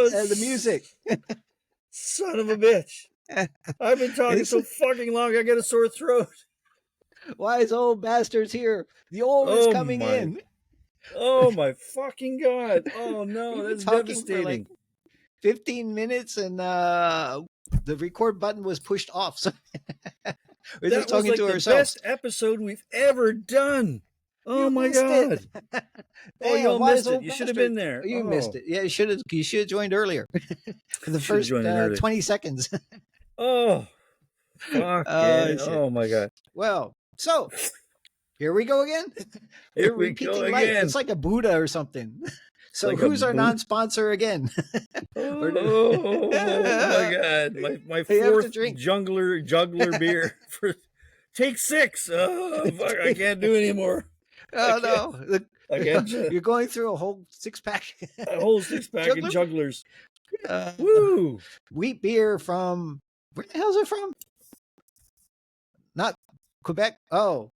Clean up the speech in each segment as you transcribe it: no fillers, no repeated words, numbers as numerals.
the music. Son of a bitch. I've been talking so fucking long, I get a sore throat. Wise old bastards here. The old is coming in. Oh my fucking God. Oh no, We've that's been talking devastating. for like 15 minutes and the record button was pushed off. So we're just talking to ourselves. The best episode we've ever done. Oh my God. Oh, you missed it. You should have been there. You missed it. Yeah, you should have joined earlier. For the first 20 seconds. Oh. Fuck. Oh my God. Well, so here we go again. Here we go again. It's like a Buddha or something. So like who's our non-sponsor again? Oh my God. My fourth juggler beer for take 6. Oh, fuck, I can't do anymore. Oh no. You're going through a whole 6-pack. A whole 6-pack of jugglers. Woo! Wheat beer from, where the hell is it from? Not Quebec. Oh.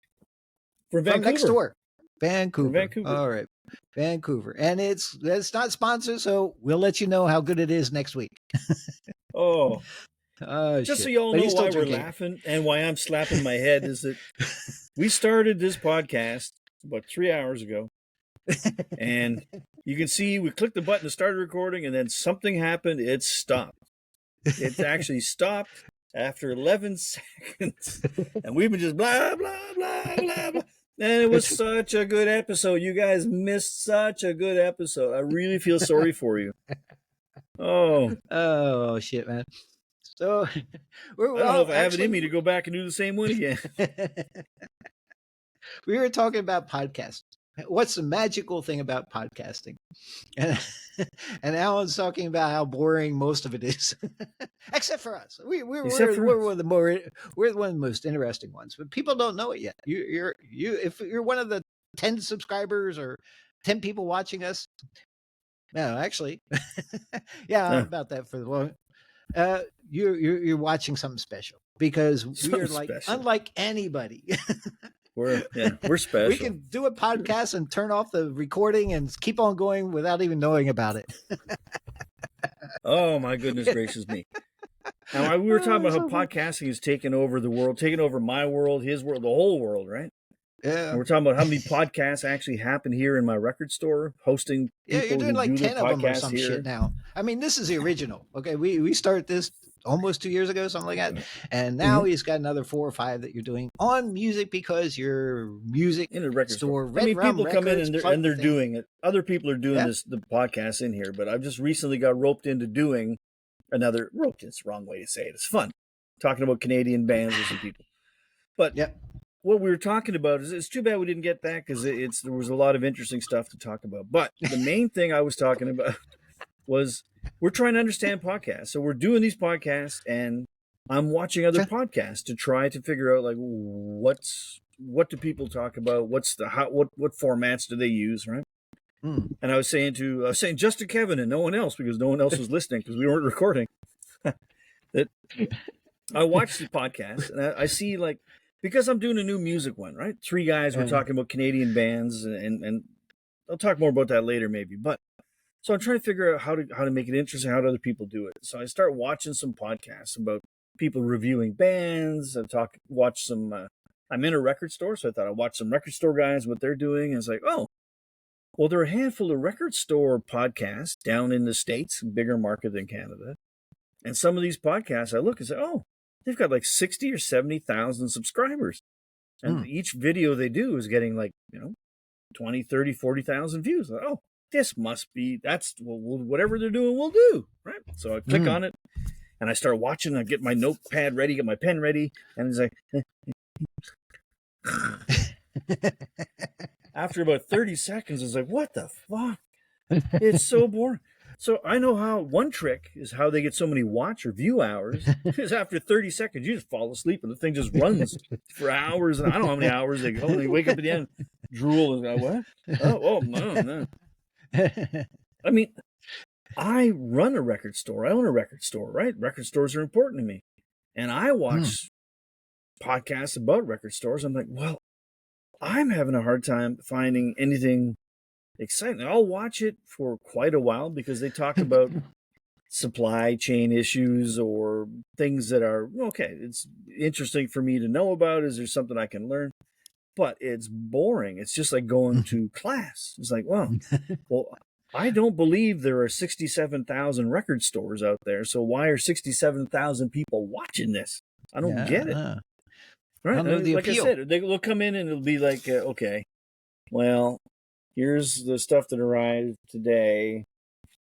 From next door. Vancouver. Vancouver. All right. Vancouver. And it's not sponsored, so we'll let you know how good it is next week. Oh. Just so you all know why we're laughing and why I'm slapping my head is that we started this podcast about 3 hours ago. And you can see we clicked the button to start recording and then something happened. It stopped. It actually stopped after 11 seconds. And we've been just blah, blah, blah, blah, blah. And it was such a good episode. You guys missed such a good episode. I really feel sorry for you. Oh shit, man. So I don't know if I have it in me to go back and do the same one again. We were talking about podcasting. What's the magical thing about podcasting? And Alan's talking about how boring most of it is, except for us. We're one of the most interesting ones, but people don't know it yet. If you're one of the 10 subscribers or 10 people watching us, no, actually, about that for the long. You're watching something special because we're like unlike anybody. We're special. We can do a podcast and turn off the recording and keep on going without even knowing about it. Oh my goodness gracious me! Now we were talking about how podcasting is taking over the world, taking over my world, his world, the whole world, right? Yeah. And we're talking about how many podcasts actually happen here in my record store, hosting. Yeah, you're doing like 10 of them or some shit now. I mean, this is the original. Okay, we started this almost 2 years ago, something like that. And now he's got another 4 or 5 that you're doing on music because your music in a record store. Red people Rum come in Records, and they're doing it. Other people are doing the podcast in here, but I've just recently got roped into doing another roped. It's the wrong way to say it. It's fun talking about Canadian bands with some people. But what we were talking about is it's too bad we didn't get that because there was a lot of interesting stuff to talk about. But the main thing I was talking about was we're trying to understand podcasts. So we're doing these podcasts and I'm watching other podcasts to try to figure out like what do people talk about? What formats do they use, right? And I was saying just to Kevin and no one else because no one else was listening because we weren't recording. That I watched the podcast and I see like because I'm doing a new music one, right? 3 guys were talking about Canadian bands and I'll talk more about that later maybe. But so I'm trying to figure out how to make it interesting, how do other people do it. So I start watching some podcasts about people reviewing bands. Watch some. I'm in a record store, so I thought I'd watch some record store guys what they're doing. And it's like, oh, well, there are a handful of record store podcasts down in the States, bigger market than Canada. And some of these podcasts, I look and say, oh, they've got like 60 or 70,000 subscribers, and each video they do is getting like 20, 30, 40,000 views. Like, oh. This must be, whatever they're doing, we'll do, right? So I click on it, and I start watching. I get my notepad ready, get my pen ready, and it's like, after about 30 seconds, it's like, what the fuck? It's so boring. So I know how one trick is how they get so many watch or view hours is after 30 seconds, you just fall asleep, and the thing just runs for hours, and I don't know how many hours they go, and they wake up at the end, drool, and go, what? Oh, no. I mean, I run a record store. I own a record store, right? Record stores are important to me. And I watch podcasts about record stores. I'm like, well, I'm having a hard time finding anything exciting. I'll watch it for quite a while because they talk about supply chain issues or things that are, okay, it's interesting for me to know about. Is there something I can learn? But it's boring. It's just like going to class. It's like, well, I don't believe there are 67,000 record stores out there. So why are 67,000 people watching this? I don't get it. Right? Like appeal. I said, they'll come in and it'll be like, okay, well, here's the stuff that arrived today.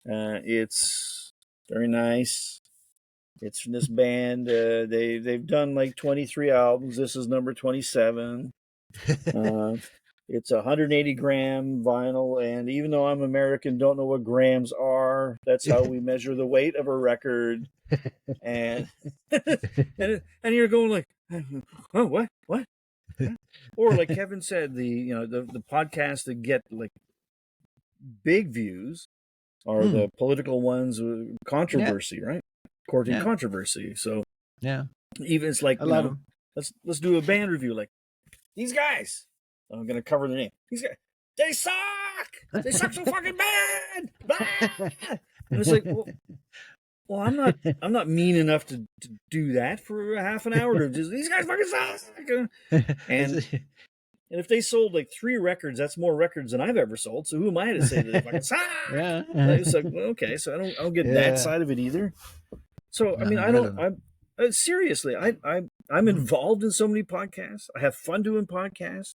It's very nice. It's from this band. They've done like 23 albums. This is number 27. It's 180 gram vinyl, and even though I'm American, don't know what grams are. That's how we measure the weight of a record. And and you're going like, oh, what? Or like Kevin said, the podcasts that get like big views are the political ones with controversy, right? Courting controversy. So even it's like, let's do a band review. Like, these guys, I'm going to cover their name. These guys, they suck. They suck so fucking bad. And it's like, well, I'm not mean enough to do that for a half an hour. To just, these guys fucking suck. And if they sold like 3 records, that's more records than I've ever sold. So who am I to say that they fucking suck? It's like, well, okay, so I don't get that side of it either. So I mean, I'm seriously, I'm involved in so many podcasts. I have fun doing podcasts.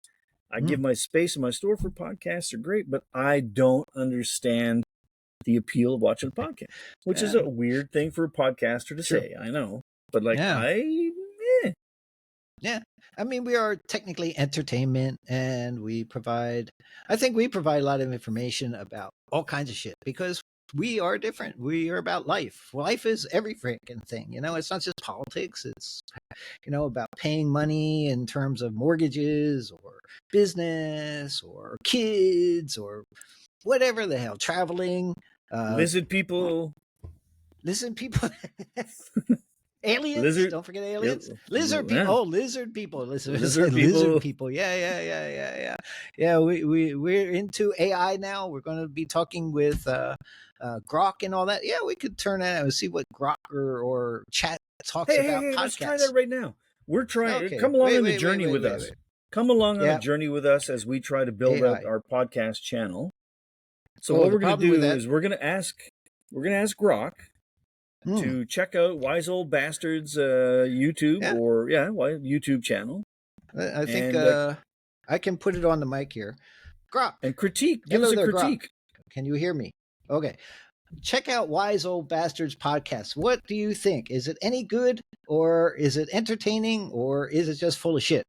I give my space in my store for podcasts. They're great, but I don't understand the appeal of watching a podcast, which is a weird thing for a podcaster to say. I know, but like I mean, we are technically entertainment, and I think we provide a lot of information about all kinds of shit because we are different. We are about life. Life is every freaking thing. It's not just politics. It's, about paying money in terms of mortgages or business or kids or whatever the hell, traveling. Lizard people. Aliens. Don't forget aliens. Lizard people. Oh, lizard people. Lizard people. Yeah. We're into AI now. We're going to be talking with Grok and all that. Yeah, we could turn that out and see what Grok or chat talks about. Podcasts. Let's try that right now. We're trying. Okay. Come along on the journey with us. Come along on a journey with us as we try to build out our podcast channel. So what we're going to do is we're going to ask Grok to check out Wise Old Bastards YouTube YouTube channel. I think I can put it on the mic here. Grok. And critique. Give us a critique. Grok. Can you hear me? Okay. Check out Wise Old Bastards podcast. What do you think? Is it any good, or is it entertaining, or is it just full of shit?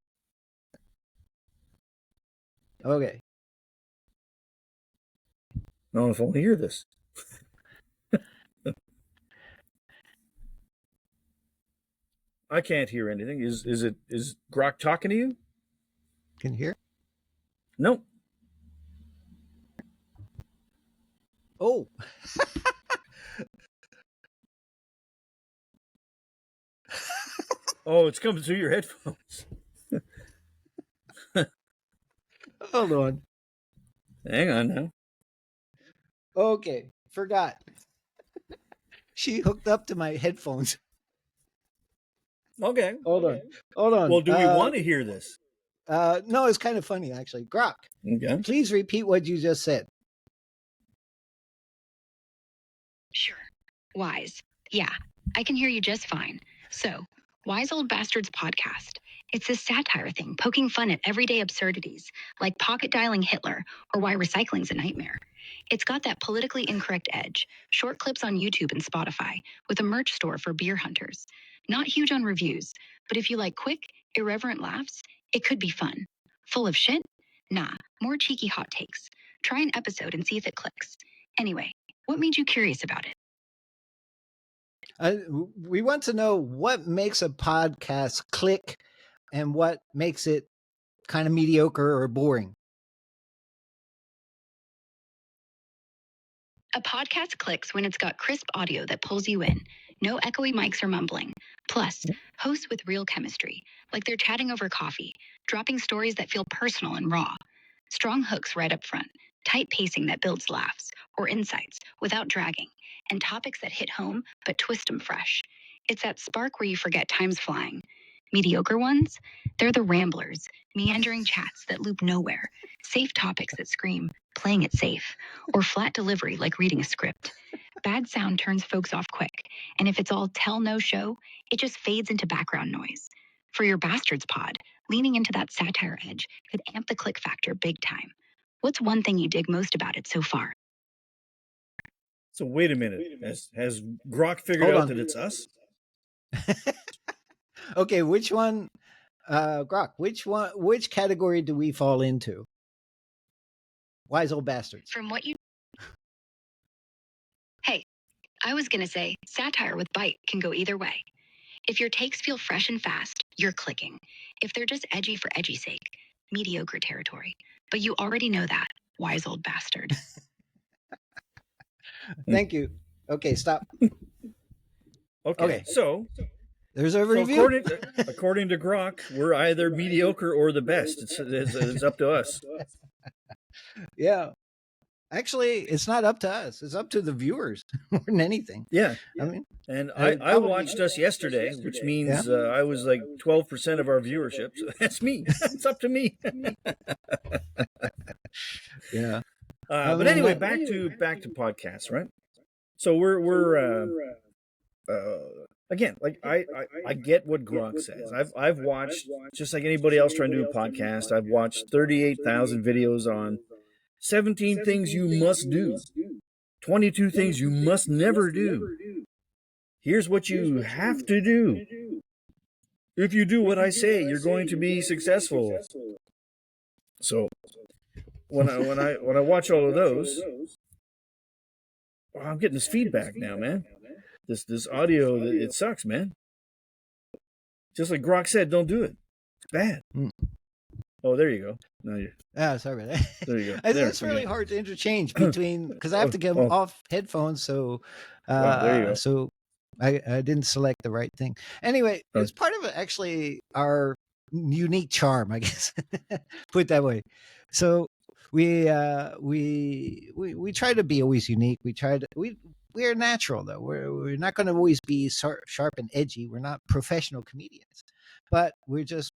Okay. No, if only hear this. I can't hear anything. Is Grok talking to you? Can you hear? Nope. Oh. Oh, it's coming through your headphones. Hold on. Hang on now. Okay, forgot. She hooked up to my headphones. Okay. Hold on. Well, do we want to hear this? No, it's kind of funny, actually. Grok, please repeat what you just said. Sure. Wise. Yeah, I can hear you just fine. So, Wise Old Bastards podcast. It's this satire thing, poking fun at everyday absurdities, like pocket dialing Hitler or why recycling's a nightmare. It's got that politically incorrect edge, short clips on YouTube and Spotify, with a merch store for beer hunters. Not huge on reviews, but if you like quick, irreverent laughs, it could be fun. Full of shit? Nah, more cheeky hot takes. Try an episode and see if it clicks. Anyway, what made you curious about it? We want to know what makes a podcast click and what makes it kind of mediocre or boring. A podcast clicks when it's got crisp audio that pulls you in. No echoey mics or mumbling. Plus, hosts with real chemistry, like they're chatting over coffee, dropping stories that feel personal and raw. Strong hooks right up front, tight pacing that builds laughs or insights without dragging, and topics that hit home but twist them fresh. It's that spark where you forget time's flying. Mediocre ones? They're the ramblers, meandering chats that loop nowhere, safe topics that scream, playing it safe, or flat delivery like reading a script. Bad sound turns folks off quick, and if it's all tell no show, it just fades into background noise. For your Bastards pod, leaning into that satire edge could amp the click factor big time. What's one thing you dig most about it so far? So wait a minute. Has Grok figured out that it's us? Okay, which one, Grok? Which category do we fall into? Wise old bastards. From what you... Hey, I was gonna say satire with bite can go either way. If your takes feel fresh and fast, you're clicking. If they're just edgy for edgy's sake, mediocre territory. But you already know that, wise old bastard. Thank you. Okay, stop. Okay. So there's a review. According to Grok, we're either mediocre or the best. It's up to us. Yeah. Actually, it's not up to us. It's up to the viewers more than anything. Yeah. I mean, and I watched us yesterday, which means I was like 12% of our viewership. So that's me. It's up to me. Yeah. But anyway, back to podcasts, right? So we're again, like I get what Grok says. I've watched, just like anybody else trying to do a podcast, I've watched 38,000 videos on 17 things you must do, 22 things you must never do. Here's what you have to do. If you do what I say, you're going to be successful. So when I watch all of those, I'm getting this feedback now, man. This audio, it sucks, man. Just like Grok said, don't do it. It's bad. Oh, there you go. No, sorry about that. There you go. It's really hard to interchange between, because I have to get off headphones, so there you go. so I didn't select the right thing. Anyway, it's part of actually our unique charm, I guess. Put it that way. So we try to be always unique. We're natural, though. We're not going to always be sharp and edgy. We're not professional comedians, but we're just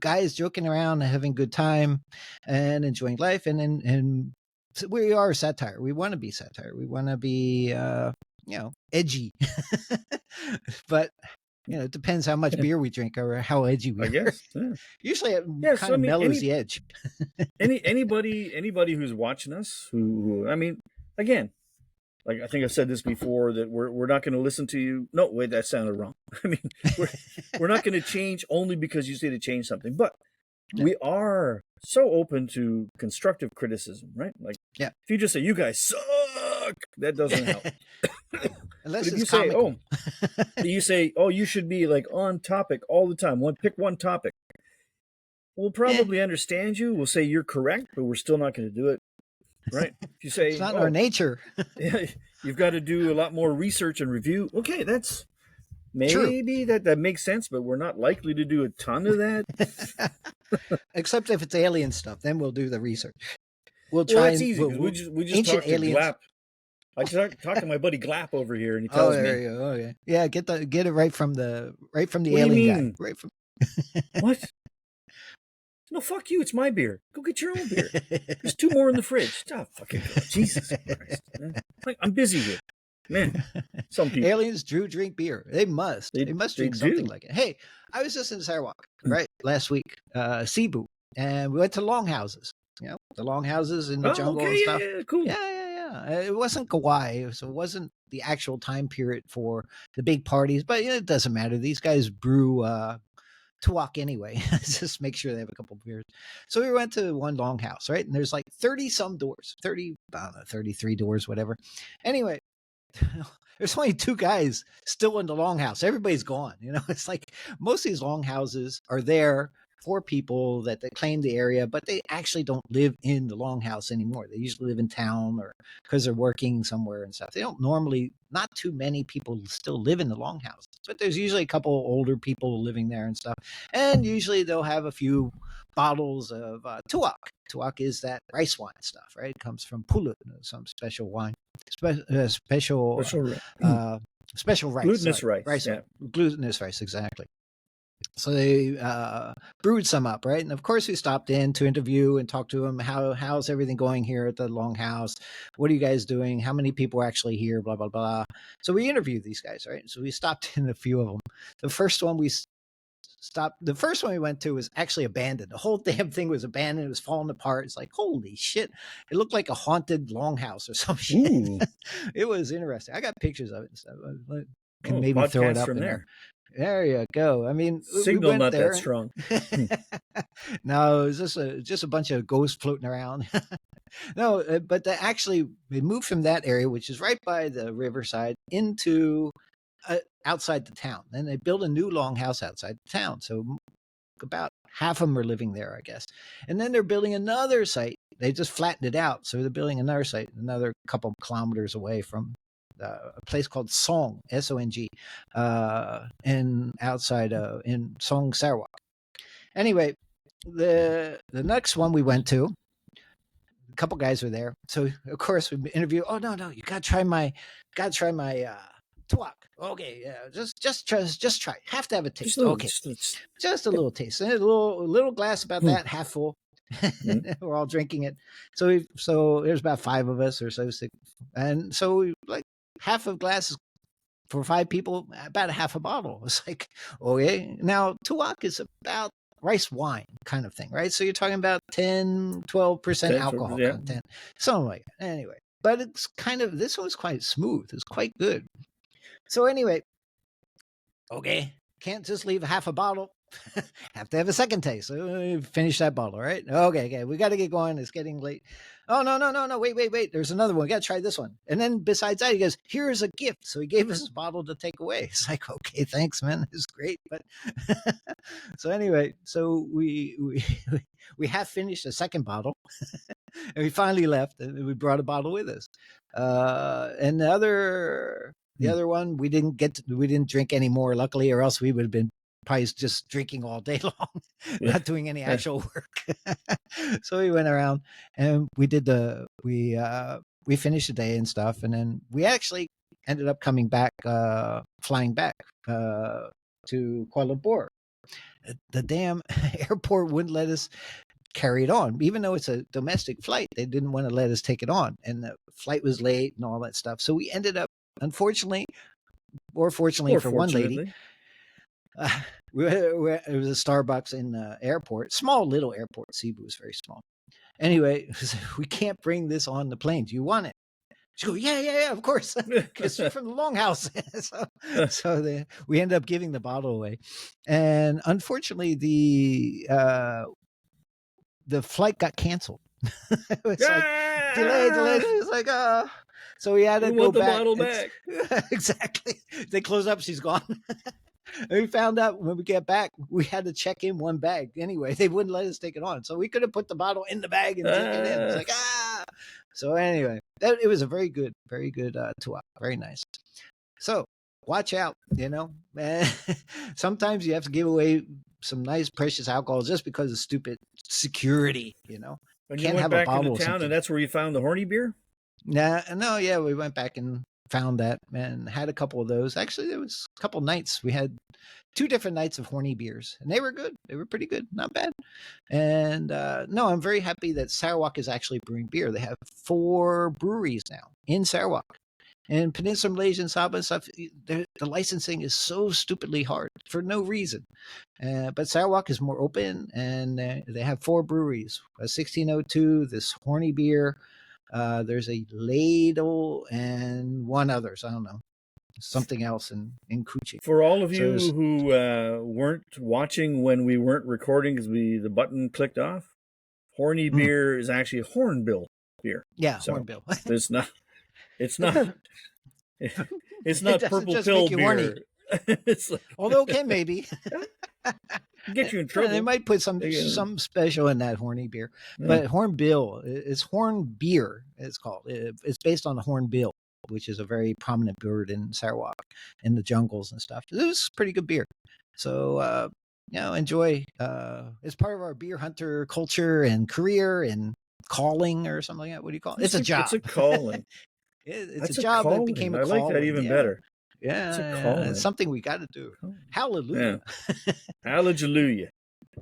guys joking around and having a good time and enjoying life. And we are satire. We want to be satire. We want to be, edgy. But it depends how much beer we drink or how edgy we are. I guess. Yeah. Usually it kind of mellows the edge. anybody who's watching us, who I mean, again, like I think I've said this before, that we're not going to listen to you. No, wait, that sounded wrong. I mean, we're not going to change only because you say to change something, but we are so open to constructive criticism, right? Like, if you just say you guys suck, that doesn't help. Unless if it's comical. You say, you should be like on topic all the time. Pick one topic. We'll probably understand you. We'll say you're correct, but we're still not going to do it. Right? If you say it's not our nature. You've got to do a lot more research and review. Okay, that's maybe that makes sense, but we're not likely to do a ton of that. Except if it's alien stuff, then we'll do the research. We'll try. That's easy. We just talk to Glap. I just talk to my buddy Glap over here, and he tells me. There you go. Okay. Yeah, get it right from the alien guy. Right from what? No, fuck you. It's my beer. Go get your own beer. There's 2 more in the fridge. Stop fucking Jesus Christ. Like, I'm busy here. Man, some people. Aliens do drink beer. They must. They must drink something like it. Hey, I was just in Sarawak, right, last week, Cebu, and we went to longhouses. The longhouses in the jungle and stuff. Yeah, cool. Yeah. It wasn't Kauai, so it wasn't the actual time period for the big parties, but it doesn't matter. These guys brew Tuak anyway. Just make sure they have a couple of beers. So we went to one longhouse, right? And there's like 30 some doors, 33 doors, whatever. Anyway, there's only 2 guys still in the longhouse. Everybody's gone. It's like most of these longhouses are there 4 people that claim the area, but they actually don't live in the longhouse anymore. They usually live in town or because they're working somewhere and stuff. They don't normally, not too many people still live in the longhouse, but there's usually a couple older people living there and stuff. And usually they'll have a few bottles of tuak. Tuak is that rice wine stuff, right? It comes from pulut, some special wine, special rice. Glutinous rice. Yeah. Glutinous rice, exactly. So they brewed some up, right? And of course, we stopped in to interview and talk to them. How's everything going here at the Longhouse? What are you guys doing? How many people are actually here? Blah, blah, blah. So we interviewed these guys, right? So we stopped in a few of them. The first one we went to was actually abandoned. The whole damn thing was abandoned. It was falling apart. It's like, holy shit. It looked like a haunted longhouse or some shit. It was interesting. I got pictures of it and stuff. I can maybe throw it up in there. There you go. I mean, signal not that strong. No, it was just a bunch of ghosts floating around. No, but they moved from that area, which is right by the riverside, into outside the town. And they built a new longhouse outside the town. So about half of them are living there, I guess. And then they're building another site. They just flattened it out. So they're building another site, another couple kilometers away from a place called Song, Song, in Song, Sarawak. Anyway, the next one we went to, a couple guys were there. So of course we interview. Oh no, you gotta try my tuak. Okay, yeah, just try. Have to have a taste. Just a little taste. And a little glass about that, half full. We're all drinking it. So there's about 5 of us or so, 6, and so we like half of glasses for 5 people, about a half a bottle. It's like, okay. Now tuak is about rice wine kind of thing, right? So you're talking about 10-12% alcohol content, something like that. Anyway, but it's this one's quite smooth. It's quite good. So anyway, okay, can't just leave half a bottle. Have to have a second taste. So finish that bottle, right? Okay, we got to get going. It's getting late. Oh, no. Wait. There's another one. We got to try this one. And then besides that, he goes, here's a gift. So he gave us a bottle to take away. It's like, okay, thanks, man. It's great. But so anyway, so we have finished a second bottle and we finally left and we brought a bottle with us. And the other one, we didn't drink anymore, luckily, or else we would have been probably just drinking all day long, not doing any actual work. So we went around and we finished the day and stuff. And then we actually ended up flying back to Kuala Lumpur. The damn airport wouldn't let us carry it on, even though it's a domestic flight. They didn't want to let us take it on, and the flight was late and all that stuff. So we ended up, unfortunately, or fortunately for one lady, it was a Starbucks in the airport, small little airport. Cebu is very small. Anyway, we can't bring this on the plane. Do you want it? She goes, yeah, of course, because you're from the Longhouse. So we ended up giving the bottle away, and unfortunately, the flight got canceled. It was like delayed. It was like, so we had to go back. The bottle back. Exactly. They close up. She's gone. And we found out when we get back, we had to check in one bag. Anyway, they wouldn't let us take it on. So we could have put the bottle in the bag and taken it in. It's like, So anyway, it was a very good tuak. Very nice. So watch out, sometimes you have to give away some nice, precious alcohol just because of stupid security, When you went back into town and that's where you found the horny beer? Yeah, we went back and found that and had a couple of those. Actually, there was a couple nights. We had 2 different nights of horny beers, and they were good. They were pretty good, not bad. And no, I'm very happy that Sarawak is actually brewing beer. They have 4 breweries now in Sarawak. And Peninsula Malaysia and Sabah and stuff, the licensing is so stupidly hard for no reason. But Sarawak is more open, and they have 4 breweries. 1602, this horny beer. There's a ladle and one others. I don't know. Something else in Kuching. For all of you who weren't watching when we weren't recording because the button clicked off, horny beer is actually hornbill beer. Yeah, so hornbill. It's not purple pill beer. Although, okay, maybe. Get you in trouble. They might put some special in that horny beer, but hornbill, it's horn beer. It's called. It's based on the hornbill, which is a very prominent bird in Sarawak, in the jungles and stuff. It was pretty good beer. So enjoy. It's part of our beer hunter culture and career and calling or something like that. What do you call it? It's a job. It's a calling. It's a job that became a calling. I like that even better. Yeah, it's something we got to do. Hallelujah. Yeah. Hallelujah.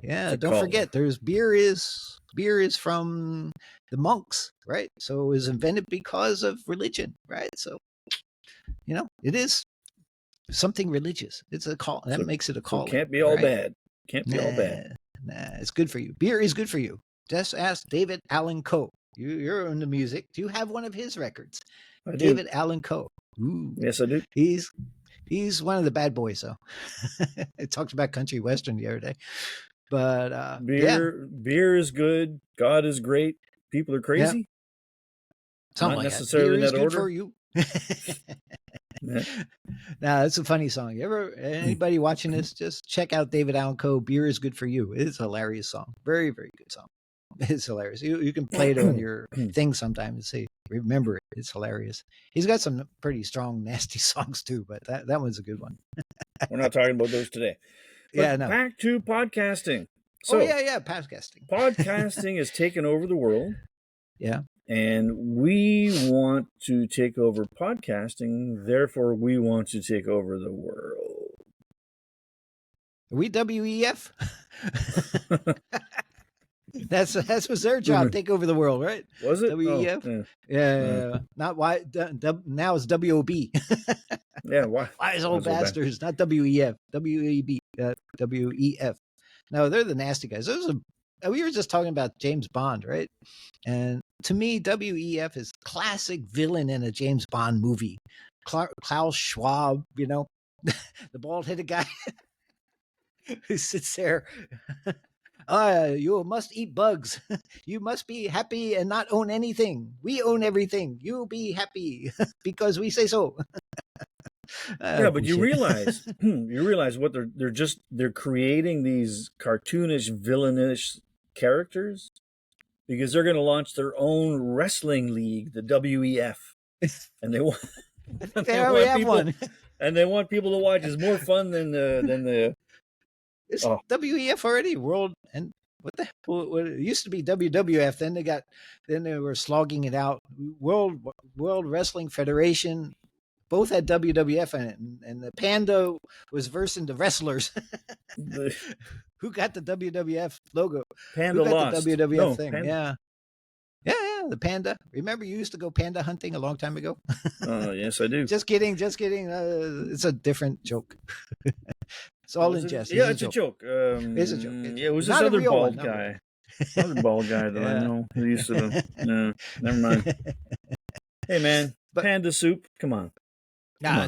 Yeah, don't forget, there's beer is from the monks, right? So it was invented because of religion, right? So it is something religious. It's a call that makes it a call. So can't be all bad. Can't be all bad. Nah, it's good for you. Beer is good for you. Just ask David Allan Coe. You're into music. Do you have one of his records? David Allan Coe. Ooh. Yes, I do. He's one of the bad boys, though. It talked about country western the other day, but beer is good. God is great. People are crazy. Something not like necessarily that. Beer in is that good order. for you. Now that's a funny song. Anybody watching this, just check out David Allan Coe. Beer is good for you. It's a hilarious song. Very, very good song. It's hilarious. You can play it on your thing sometime and see. Remember it. It's hilarious. He's got some pretty strong, nasty songs too, but that one's a good one. We're not talking about those today. But back to podcasting. So, podcasting. Podcasting has taken over the world. Yeah. And we want to take over podcasting. Therefore, we want to take over the world. Are we WEF? That's was their job. Take over the world, right? Was it WEF? Oh, yeah. Not why. Now it's WOB. Yeah. Why? Wise old bastards. Not WEF. WEB. WEF. No, they're the nasty guys. We were just talking about James Bond, right? And to me, WEF is classic villain in a James Bond movie. Klaus Schwab, the bald-headed guy who sits there. You must eat bugs. You must be happy and not own anything. We own everything. You be happy because we say so. But you realize what they're creating these cartoonish, villainish characters because they're going to launch their own wrestling league, the WEF, and they want and they want people to watch. It's more fun than the. It's WEF already, World, and what the hell? It used to be WWF. Then they were slogging it out. World Wrestling Federation. Both had WWF in it, and the Panda was versing the wrestlers. Who got the WWF logo? Panda lost. The WWF thing. Panda. Yeah, the Panda. Remember, you used to go panda hunting a long time ago? Oh, yes, I do. Just kidding. It's a different joke. It's all in jest. Yeah, it's a joke. It's a joke. Yeah, it was this other bald guy. Another bald guy that I know. Who used to. No, never mind. Hey, man, panda soup. Come on. No.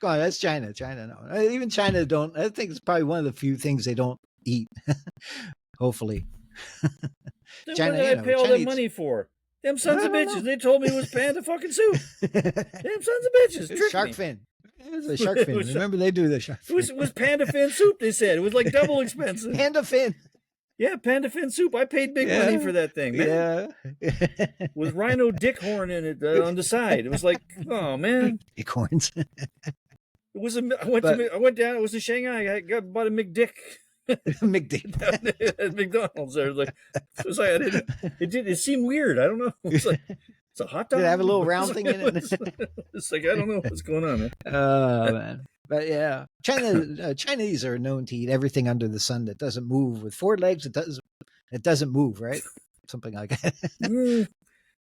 Come on, that's China. China, no. Even China don't. I think it's probably one of the few things they don't eat. Hopefully. China, what did I pay all that money for? Them sons of bitches. They told me it was panda fucking soup. Them sons of bitches. Shark fin. It was a shark fin. Remember, they do the shark fin. It was panda fin soup, they said. It was like double expensive. Panda fin. Yeah, panda fin soup. I paid big money for that thing, man. Yeah. With rhino dick horn in it on the side. It was like, oh, man. Dick horns. I went down. It was in Shanghai. I bought a McDick. McDick at McDonald's. It seemed weird. I don't know. It's like it's a hot dog. Did it have a little round thing in it? It's like I don't know what's going on, man. Oh man. But yeah, Chinese are known to eat everything under the sun that doesn't move. With 4 legs, it doesn't move, right? Something like that.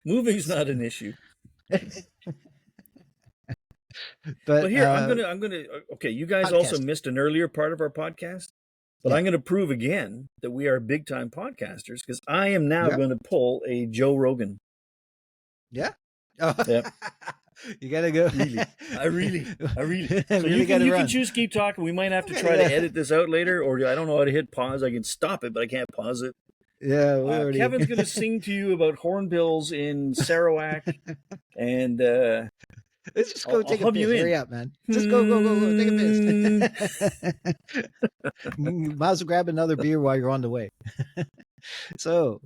Moving's not an issue. But here, I'm gonna. Okay, you guys also missed an earlier part of our podcast, but I'm going to prove again that we are big time podcasters because I am now going to pull a Joe Rogan. Yeah. Oh. Yep. You gotta go. I really. So you can choose keep talking. We might have to try to edit this out later, or I don't know how to hit pause. I can stop it, but I can't pause it. Yeah, Kevin's going to sing to you about hornbills in Sarawak, and Let's just go take a piss. Hurry up, man. Just go, take a piss. Might as well grab another beer while you're on the way. So,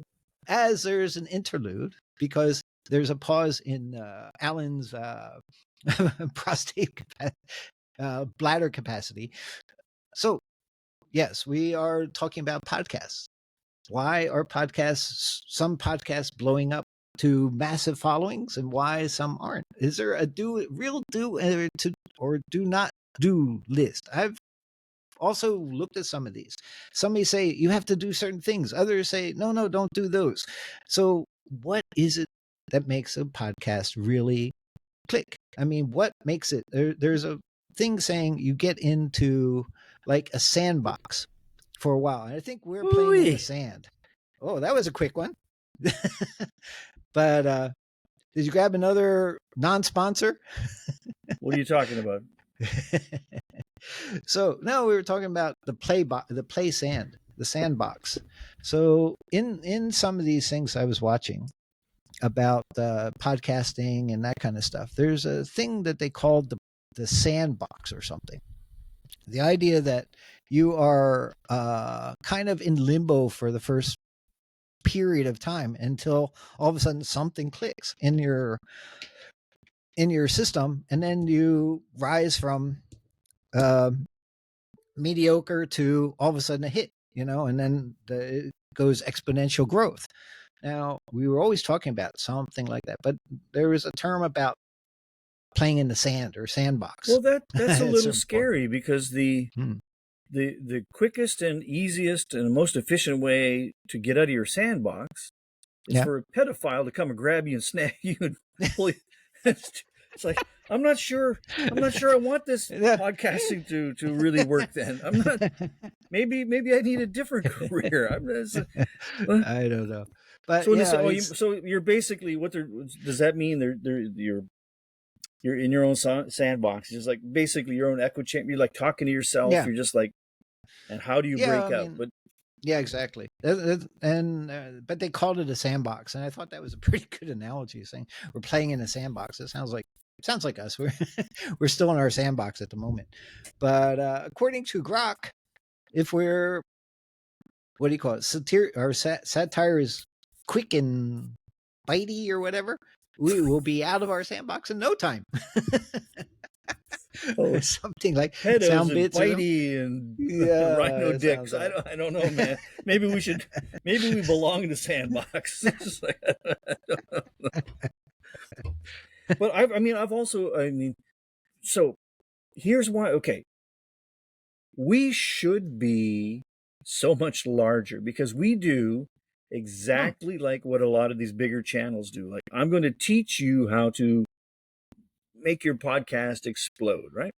as there's an interlude, because there's a pause in Alan's prostate bladder capacity. So, yes, we are talking about podcasts. Why are some podcasts blowing up to massive followings, and why some aren't? Is there a real do or do not do list? I've also looked at some of these. Some may say you have to do certain things. Others say, no, don't do those. So what is it that makes a podcast really click? I mean, what makes it? There's a thing saying you get into like a sandbox for a while. And I think we're playing in the sand. Oh, that was a quick one. But did you grab another non-sponsor? What are you talking about? So no, we were talking about the sandbox. So in some of these things I was watching about podcasting and that kind of stuff, there's a thing that they called the sandbox or something. The idea that you are kind of in limbo for the first period of time until all of a sudden something clicks in your system, and then you rise from mediocre to all of a sudden a hit, and then it goes exponential growth. Now, we were always talking about something like that, but there was a term about playing in the sand or sandbox. Well, that's a little scary, because the quickest and easiest and most efficient way to get out of your sandbox is for a pedophile to come and grab you and snag you and pull you. It's like, I'm not sure I want this podcasting to really work then. I'm not, maybe I need a different career. I don't know. But so you're basically, does that mean you're in your own sandbox? It's just like basically your own echo chamber. You're like talking to yourself. Yeah. You're just like, and how do you break out? But yeah, exactly. And but they called it a sandbox, and I thought that was a pretty good analogy, saying we're playing in a sandbox. It sounds like us. We're still in our sandbox at the moment. But according to Grok, if we're, what do you call it? Satire is quick and bitey or whatever, we will be out of our sandbox in no time. Or something like sound bits and bitey and rhino dicks. I don't know, man. Maybe we belong in the sandbox. But so here's why. Okay, we should be so much larger, because we do exactly like what a lot of these bigger channels do. Like, I'm going to teach you how to make your podcast explode, right?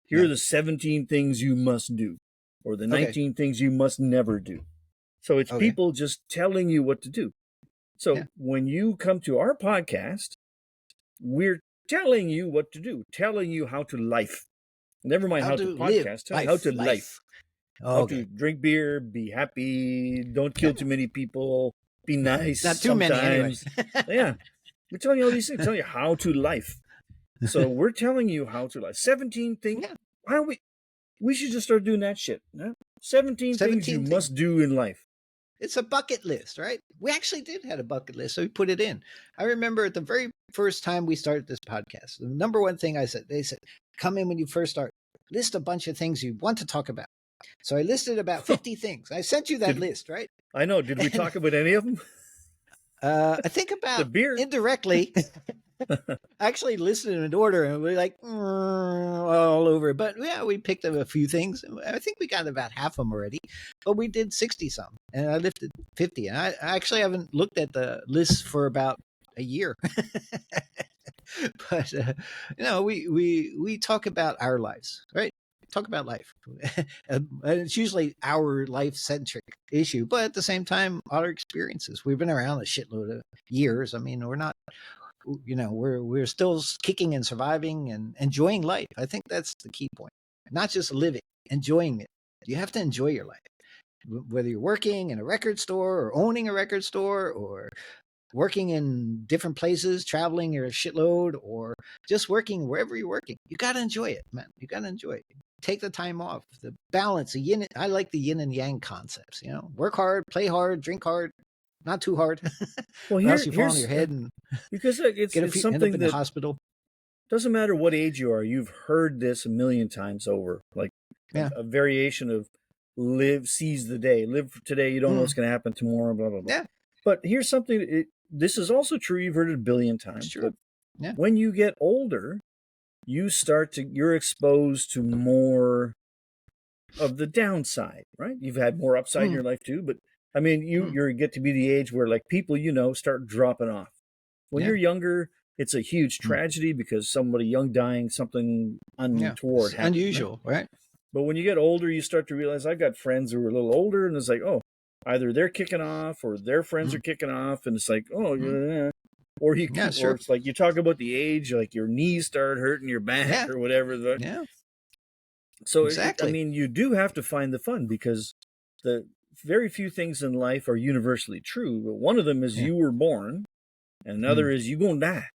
Here are the 17 things you must do, or the 19 things you must never do. So it's people just telling you what to do. So when you come to our podcast, we're telling you what to do, telling you how to life. Never mind how to podcast, tell you how to life. How to drink beer, be happy, don't kill too many people, be nice. Not too many, anyway. Yeah. We're telling you all these things, telling you how to life. So we're telling you how to life. 17 things. Yeah. Why don't we should just start doing that shit. Huh? 17 things you must do in life. It's a bucket list, right? We actually did have a bucket list, so we put it in. I remember at the very first time we started this podcast, the number one thing they said, come in when you first start, list a bunch of things you want to talk about. So I listed about 50 things. I sent you that list, right? I know. Did we talk about any of them? I think about the beer indirectly. I actually listed them in order, and we're like all over. But yeah, we picked up a few things. I think we got about half of them already, but we did 60 some, and I lifted 50. And I actually haven't looked at the list for about a year. But we talk about our lives, right? Talk about life. And it's usually our life-centric issue, but at the same time, our experiences. We've been around a shitload of years. I mean, we're not, we're still kicking and surviving and enjoying life. I think that's the key point. Not just living, enjoying it. You have to enjoy your life, whether you're working in a record store or owning a record store or working in different places, traveling your shitload, or just working wherever you're working. You got to enjoy it, man. You got to enjoy it. Take the time off. The balance, the yin. I like the yin and yang concepts. You know, work hard, play hard, drink hard, not too hard. Well, else you fall on your head and because it's something end up in that the hospital. Doesn't matter what age you are. You've heard this a million times over. Like a variation of seize the day, live for today. You don't know what's going to happen tomorrow. Blah blah blah. Yeah. But here's something. This is also true. You've heard it a billion times. It's true. But when you get older, you're exposed to more of the downside, right? You've had more upside in your life too, but I mean, you get to be the age where like people, start dropping off. When you're younger, it's a huge tragedy because somebody young dying, something untoward happened. Unusual, right? But when you get older, you start to realize I've got friends who are a little older and it's like, oh, either they're kicking off or their friends are kicking off. And it's like, oh, yeah. Or or it's like you talk about the age, like your knees start hurting your back or whatever. Yeah. So I mean, you do have to find the fun because the very few things in life are universally true. But one of them is you were born, and another is you gonna die.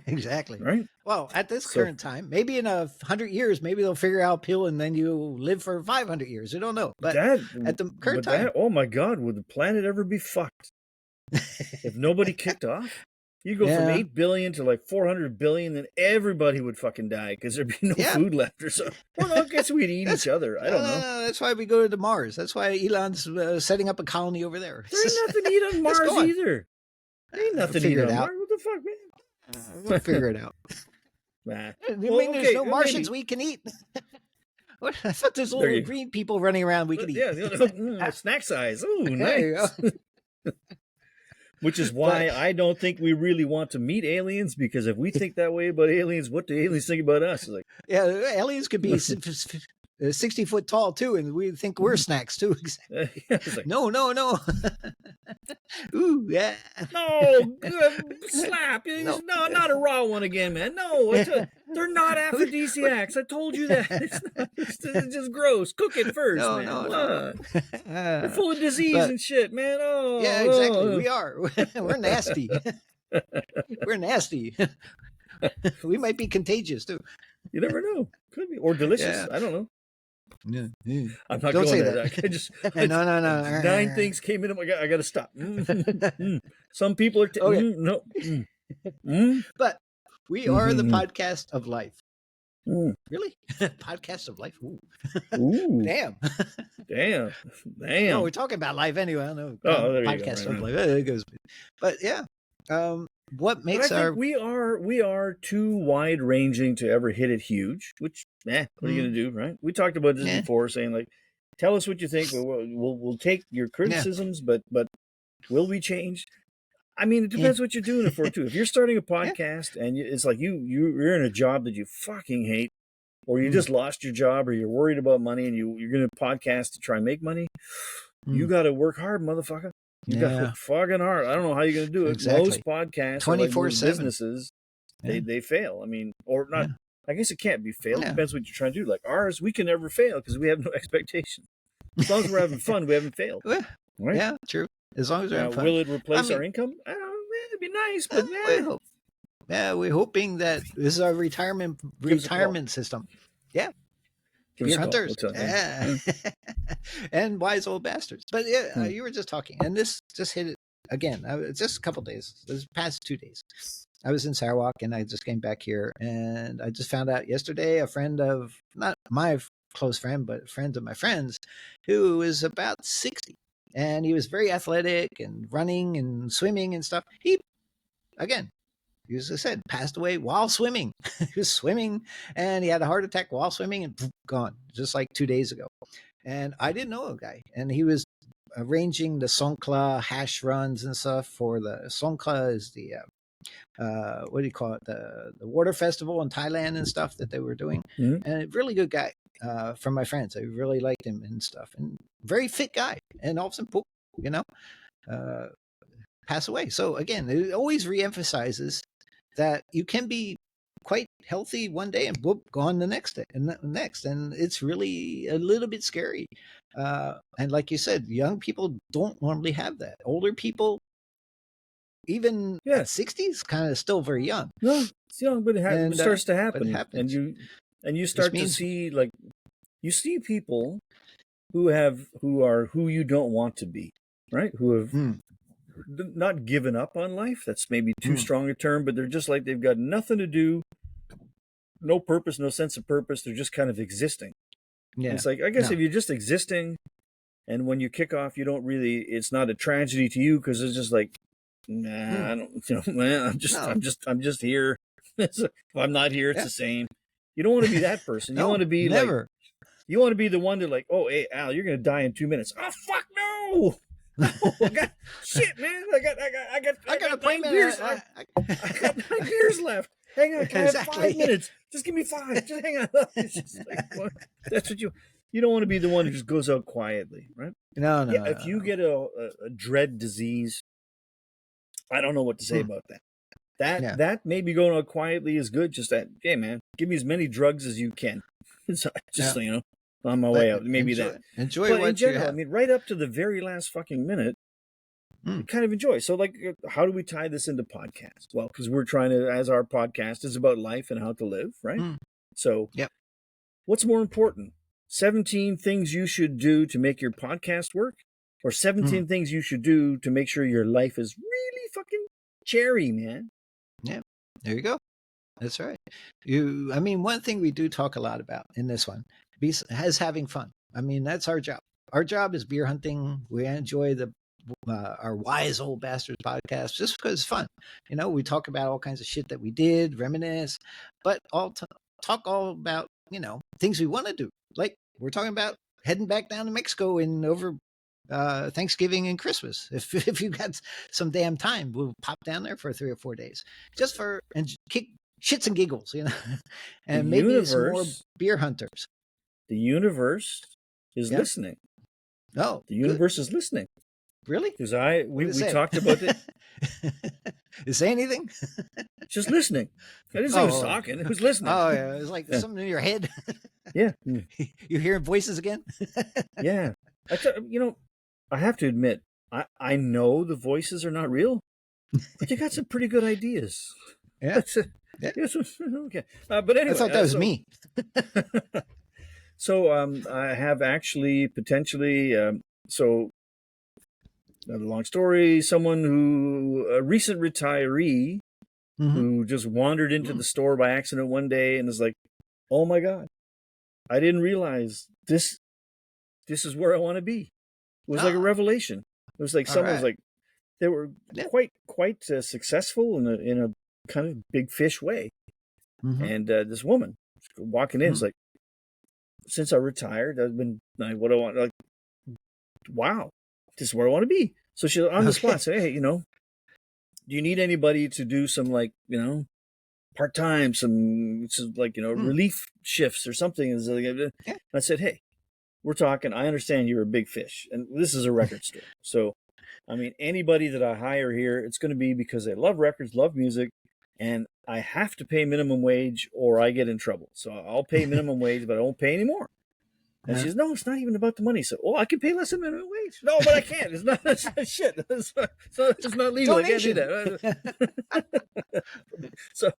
Exactly. Right. Well, at this current time, maybe in 100 years, maybe they'll figure out pill, and then you live for 500 years. I don't know. But at the current time, oh my God, would the planet ever be fucked if nobody kicked off? You go from 8 billion to like 400 billion, then everybody would fucking die because there'd be no food left or so. Well, I guess we'd eat each other. I don't know. That's why we go to Mars. That's why Elon's setting up a colony over there. There ain't nothing to eat on Mars either. There ain't nothing to eat on Mars. What the fuck, man? We'll figure it out. Nah. There's no Martians we can eat. What? I thought there's little green people running around we could eat. Yeah, snack size. Ooh, nice. Which is why I don't think we really want to meet aliens, because if we think that way about aliens, what do aliens think about us? Like, aliens could be 60 foot tall too, and we think we're snacks too. Like, no. Ooh, yeah. No, slap. No, not a raw one again, man. No, they're not aphrodisiacs. I told you that. It's just gross. Cook it first, man. No. They're full of disease and shit, man. Oh, yeah, exactly. We are. We're nasty. We're nasty. We might be contagious too. You never know. Could be, or delicious. Yeah. I don't know. I'm not going there. I just no. 9 things came in. I got to stop. Some people are no. But we are the podcast of life. Really? Podcast of life? Ooh. Damn. No, we're talking about life anyway. I don't know. Podcast of life. It goes. But yeah. What makes we are too wide ranging to ever hit it huge, which what are you gonna do, right? We talked about this before, saying like, tell us what you think, but we'll take your criticisms, but will we change? I mean, it depends what you're doing it for too. If you're starting a podcast and it's like you're in a job that you fucking hate, or you just lost your job, or you're worried about money and you're gonna podcast to try and make money, you got to work hard, motherfucker. You got to work fucking hard. I don't know how you're going to do it. Exactly. Most podcasts, 24/7 businesses, they fail. I mean, or not. I guess it can't be failed. It depends what you're trying to do. Like ours, we can never fail because we have no expectation. As long as we're having fun, we haven't failed. Right? Yeah, true. As long as we're having fun. Will it replace our income? I don't know, it'd be nice, but we're hoping that this is our retirement system. Yeah. Your hunters, and wise old bastards. But you were just talking, and this just hit it again. Just a couple days. This past 2 days, I was in Sarawak, and I just came back here, and I just found out yesterday a friend of, not my close friend, but friends of my friends, who is about 60, and he was very athletic and running and swimming and stuff. He, again, as I said, passed away while swimming. He was swimming and he had a heart attack while swimming and gone, just like 2 days ago. And I didn't know a guy. And he was arranging the Songkla hash runs and stuff for the Songkla is the, what do you call it? The water festival in Thailand and stuff that they were doing. And a really good guy from my friends. I really liked him and stuff. And very fit guy. And all of a sudden, poof, pass away. So again, it always reemphasizes that you can be quite healthy one day and whoop, gone the next day and next. And it's really a little bit scary. And like you said, young people don't normally have that. Older people even at 60 is kind of still very young. No, it's young, but it starts to happen, and you start to see, like, you see people who are who you don't want to be, right? Who have not given up on life. That's maybe too strong a term, but they're just like, they've got nothing to do, no purpose, no sense of purpose. They're just kind of existing. Yeah. And it's like, I guess if you're just existing, and when you kick off, you don't really, it's not a tragedy to you, because it's just like, nah, I don't, man, I'm just here. If I'm not here, it's the same. You don't want to be that person. You want to be like, you want to be the one to like, oh, hey, Al, you're going to die in 2 minutes. Oh, fuck no. Shit, man. I got 9 beers. I got 9 beers left. Hang on, can I have 5 minutes? Just give me 5. Just hang on. It's just like, well, that's what you don't want to be the one who just goes out quietly, right? No. If you get a dread disease, I don't know what to say about that. That maybe going out quietly is good. Just that, hey, man, give me as many drugs as you can. It's just on my way out. Maybe enjoy but what in general, you have. I mean, right up to the very last fucking minute, you kind of enjoy. So, like, how do we tie this into podcast? Well, because we're trying to, as our podcast is about life and how to live, right? So, what's more important? 17 things you should do to make your podcast work, or 17 things you should do to make sure your life is really fucking cherry, man? Yeah, there you go. That's right. I mean, one thing we do talk a lot about in this one is having fun. I mean, that's our job. Our job is beer hunting. We enjoy our Wise Old Bastards podcast just because it's fun. We talk about all kinds of shit that we did, reminisce, but talk all about, things we want to do. Like we're talking about heading back down to Mexico over Thanksgiving and Christmas. If you got some damn time, we'll pop down there for 3 or 4 days just for kick shits and giggles, and maybe some more beer hunters. The universe is listening. Oh, the universe is listening. Really? Because we talked about it. Did it say anything? Just listening. I didn't say it was talking. It was listening. Oh, yeah. It was like something in your head. Yeah. You're hearing voices again? Yeah. I have to admit, I know the voices are not real, but you got some pretty good ideas. Yeah. Okay. But anyway. I thought that was me. So I have actually potentially, another long story, a recent retiree who just wandered into the store by accident one day and is like, oh my God, I didn't realize this is where I want to be. It was like a revelation. It was like someone was like, they were quite successful in a kind of big fish way. And this woman walking in is like, since I retired, I've been like, what do I want? Like, wow, this is where I want to be. So she's on the spot, say, hey, do you need anybody to do some part-time, some relief shifts or something? And I said, hey, we're talking, I understand you're a big fish, and this is a record store. So, I mean, anybody that I hire here, it's going to be because they love records, love music, and I have to pay minimum wage or I get in trouble. So I'll pay minimum wage, but I won't pay any more. And she says, no, it's not even about the money. So, I can pay less than minimum wage. No, but I can't. It's not shit. It's not legal. Donation. I can't do that.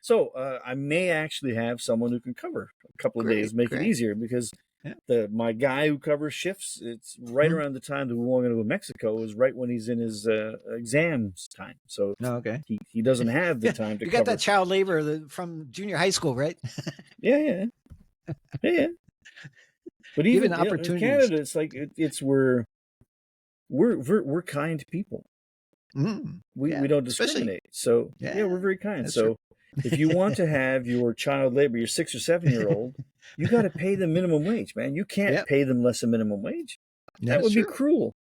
So I may actually have someone who can cover a couple of days, make it easier, because my guy who covers shifts, it's right around the time that we want to go to Mexico, is right when he's in his exams time. So he doesn't have the time to You got that child labor from junior high school, right? Yeah. But even opportunities in Canada, it's like we're kind people. We don't discriminate. So we're very kind. That's true. If you want to have your child labor, your 6 or 7 year old, you got to pay them minimum wage, man. You can't pay them less than minimum wage. That would be cruel.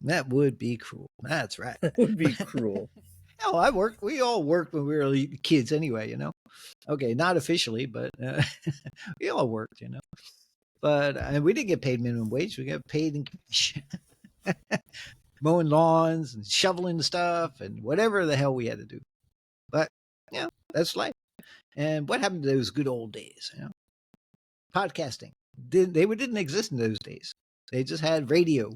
That would be cruel. That's right. That would be cruel. No, we all worked when we were kids anyway, Okay, not officially, but we all worked, But we didn't get paid minimum wage. We got paid in cash. Mowing lawns and shoveling the stuff and whatever the hell we had to do. But, that's life. And what happened to those good old days? Podcasting. They didn't exist in those days. They just had radio.